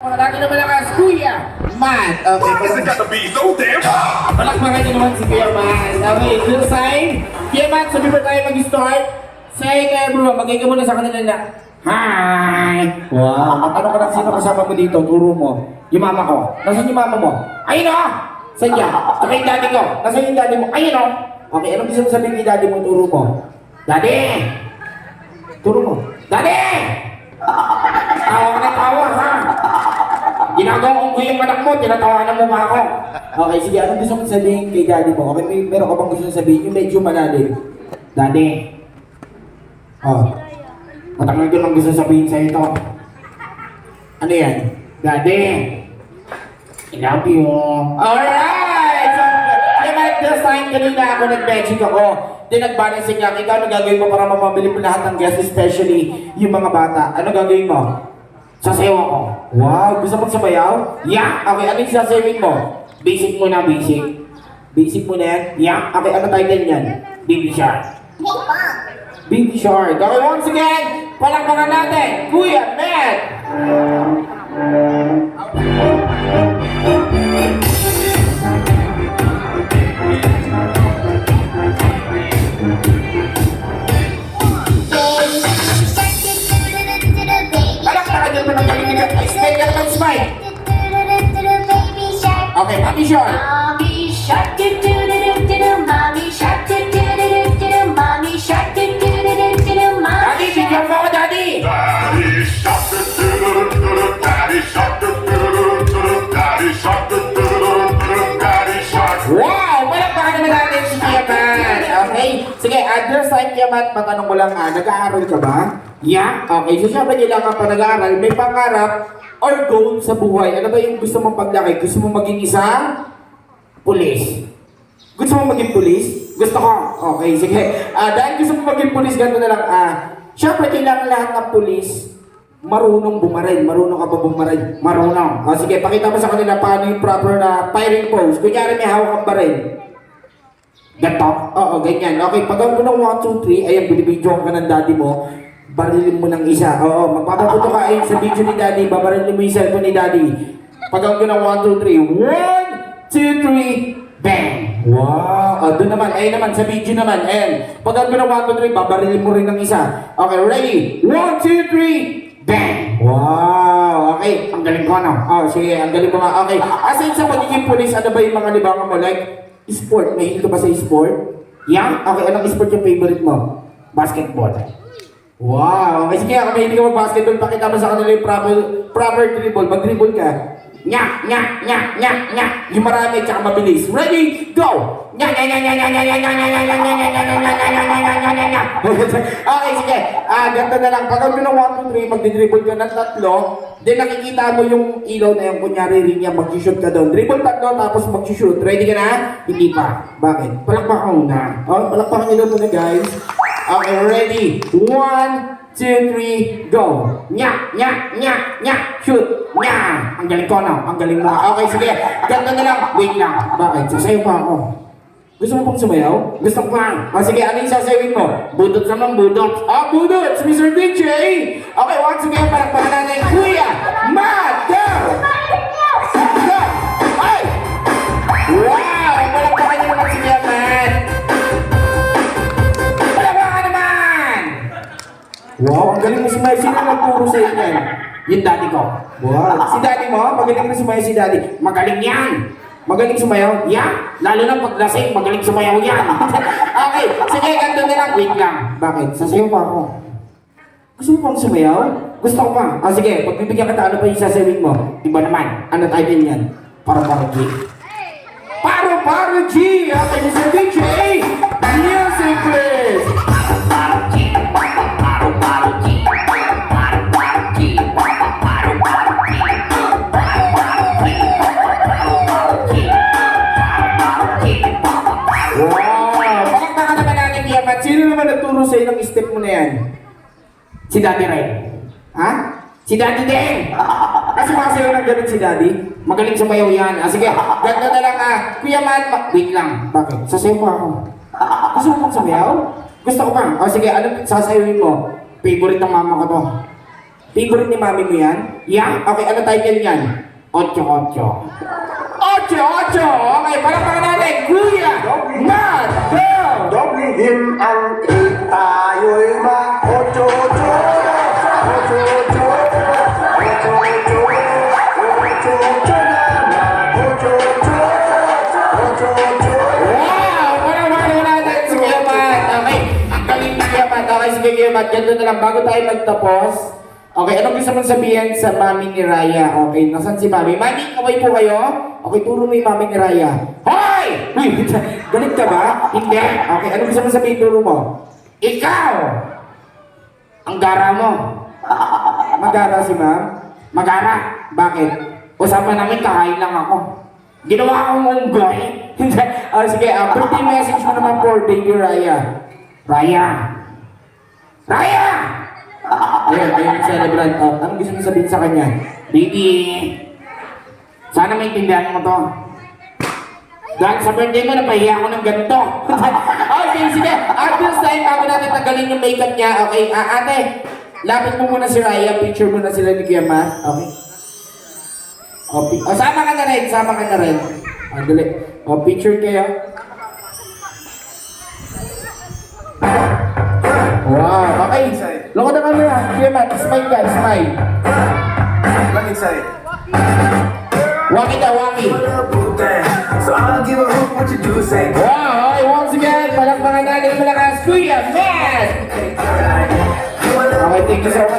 Lagi naman ang as Kuya Man. Okay, Why is it got to be so damn hard? palakpakan niyo naman si Kuya Man. Okay, good sign. Kuya Man, sabi ba tayo mag-start? Say kay everyone, magay ka muna sa kanila na, hi! Wow, matanong ka lang sino kasama mo dito, turo mo. Yung mama ko. Nasaan yung mama mo? Ayun o! Saan yan? Saka yung daddy ko. Nasaan yung daddy mo? Ayun o! Okay, anong gusto mo sabihin kay daddy mo, turo mo? Daddy! Turo mo. Daddy! Tawa ka na tawa, ha? Ginagawa ko yung anak mo, tinatawanan mo pa ako. Okay, sige, anong gusto mong sabihin kay daddy mo? Okay, meron ka bang gusto mong sabihin? Yung medyo malalim. Daddy. Oh. Matagal ko lang gusto sabihin sa'yo ito. Ano yan? Daddy. I love you. Alright! So, like this time, kanina ako nag-magic ako. Di nag-balancing lang. Ikaw, ano gagawin mo para mapabili mo lahat ng guests, especially yung mga bata? Ano gagawin mo? Sasayaw ako. Wow, gusto mong sabayaw? Yeah! Okay, ano yung sasayawin mo? Basic muna, basic. Basic muna yan? Yeah! Okay, ano title niyan? Baby Shark. Baby Shark. Okay, once again, palakpakan natin, Kuya Matt! Palakpakan nyo naman ang pagkakita. Smile ka naman, smile! Okay, Baby Shark. Mommy shark do do do do do do. Mommy shark do do do do do do. Mommy shark do do do do do do. Daddy, Mommy bigyan mo ako, Daddy! Daddy shark, do-do-do-do-do, daddy shark, do-do-do-do-do, daddy shark, do-do-do-do-do, daddy shark. Wow! Palakpakan naman natin si Kuya Matt. Okay? Sige, other side, Kuya Matt, matanong ko lang, nag-aaral ka ba? Yeah? Okay, so syempre kailangan pa nag-aaral, may pangarap or goal sa buhay. Ano ba yung gusto mong paglaki? Gusto mong maging isang pulis? Gusto mong maging pulis? Gusto ko. Okay, sige. Dahil gusto mong maging pulis, ganito na lang. Syempre, kailangan lahat ng pulis marunong bumaril. Marunong ka ba bumaril? Marunong. Sige, pakita mo sa kanila paano yung proper na firing pose. Kunyari may hawak kang baril. Ganto? Oo, ganyan. Okay, pag mo ng 1, 2, 3, ayan, binibidyoan ka ng daddy mo, barilin mo ng isa. Oo, magpapaputo ka ayun sa video ni daddy, babarilin mo yung cellphone ni daddy. Pag mo ng 1, 2, 3, 1, 2, 3, bang! Wow! Doon naman, ayun naman, sa video naman, ayan. Pag mo ng 1, 2, 3, babarilin mo rin ng isa. Okay, ready? 1, 2, 3, bang! Wow! Okay, ang galing ko, no? Oh, sige, ang galing ko nga. Okay, asin sa pagiging pulis, ano ba yung mga libangan mo? Like, sport, may hilig ka ba sa sport? Yeah? Okay, anong sport yung favorite mo? Basketball. Wow! Okay, sige, kung may hindi ka mag-basketball, pakita mo sa kanila yung proper dribble. Mag-dribble ka. Nya, nya, nya, nya, nya. Yung marami, tsaka mabilis. Ready? Go! Nya, nya, nya, nya, nya, nya, nya, nya, nya, nya, nya, nya, nya, nya, nya, nya, nya, nya, nya. Okay, sige. Ganito na lang. Pag mo ng 1, 2, 3, magdi-dribble ka ng tatlo, then nakikita mo yung ilaw na yung kunyari rin niya, mag-shoot ka doon. Dribble tatlo, tapos mag-shoot. Ready ka na? Hindi pa. Bakit? Palakpakan muna. Palakpakan nyo na muna, guys. Okay, ready? 1, 2, 3, go! Nya, nya, nya, nya, shoot! Nya! Ang galing ko, no? Ang galing mo. Okay, sige. Ganda na lang. Wait lang. Bakit? Sasayaw pa ako. Gusto mo pang sumayaw? Gusto ko lang. Sige, ano yung sasayawin mo? Budot naman, budot. Budot! Mr. DJ! Okay, once again, palakpakan natin, Kuya Matt! Go! Go! Ay! Wow! Palakpakan niyo naman si Kuya Matt! Wow, ang galing mo sumayaw. Sino nagturo sa inyo? Yung daddy ko. Wow. Si daddy mo, magaling na sumayaw si daddy. Magaling yan. Magaling sumayaw? Yan. Lalo na pag lasing, magaling sumayaw yan. Okay, sige, ganito na lang. Wait lang. Bakit? Sasayaw pa ako. Gusto mo pang sumayaw? Gusto ko pa. Sige, pagbibigyan kita, ano pa yung sasawin mo? Diba naman? Ano title yan? Paro-paro G. Paro-paro G! Okay, Mr. DJ! Music, please! Sino naman nagturo sa'yo ng step mo na yan? Si Daddy Red. Ha? Si Daddy din! Kasi makasayaw ng ganun si Daddy. Magaling sumayaw yan. Sige, ganda na lang Kuya Man, wait lang. Bakit? Sasayaw pa ako. Gusto mo pang sumayaw? Gusto ko pa. Sige, ano sasayawin mo? Favorite ng mama ko to. Favorite ni mami mo yan? Yeah? Okay, ano title yan? 8-8. 8-8! Okay, palakpakan natin. Kuya! Matt! Go! Doblihin ang tayo'y mag-ocho-ocho. Ocho-ocho. Ocho-ocho. Ocho-ocho na. Ocho-ocho. Ocho-ocho. Wow! Palakpakan natin si Kuya Matt. Okay, ang galing ni Kuya Matt. Okay, sige Kuya Matt, ganito na lang. Bago tayo magtapos, okay, anong gusto mong sabihin sa mami ni Raya? Okay, nasan si mami? Mami, kaway po kayo? Okay, turo mo yung mami ni Raya. Hoy! Uy, galit ka ba? Hindi. Okay, anong gusto mong sabihin? Turo mo. Ikaw! Ang gara mo. Magara si ma'am? Magara? Bakit? Usapan namin, kakain lang ako. Ginawa akong unggoy. Hindi. Sige, birthday message mo naman for baby Raya. Raya! Raya! Ayun yung celebrant. Anong gusto mo sabihin sa kanya? Baby, sana maintindihan mo to. Dahil sa birthday mo, napahiya ako ng ganito. Okay, sige. At this time, bago natin tanggalin yung makeup niya. Okay, ate, lapit mo muna si Raya. Picture mo na sila ni Kuya Matt. Okay. Sama ka na rin. Sama ka na rin. Dali. Picture kayo. Wow, okay. Loko na kami ha. Kuya Matt, smile ka, smile. Let me say. Waki daw, waki. So I'll give a hoot what you do say. Wow, okay, once again, palakpakan natin malakas, Kuya Matt! Okay, thank you so much.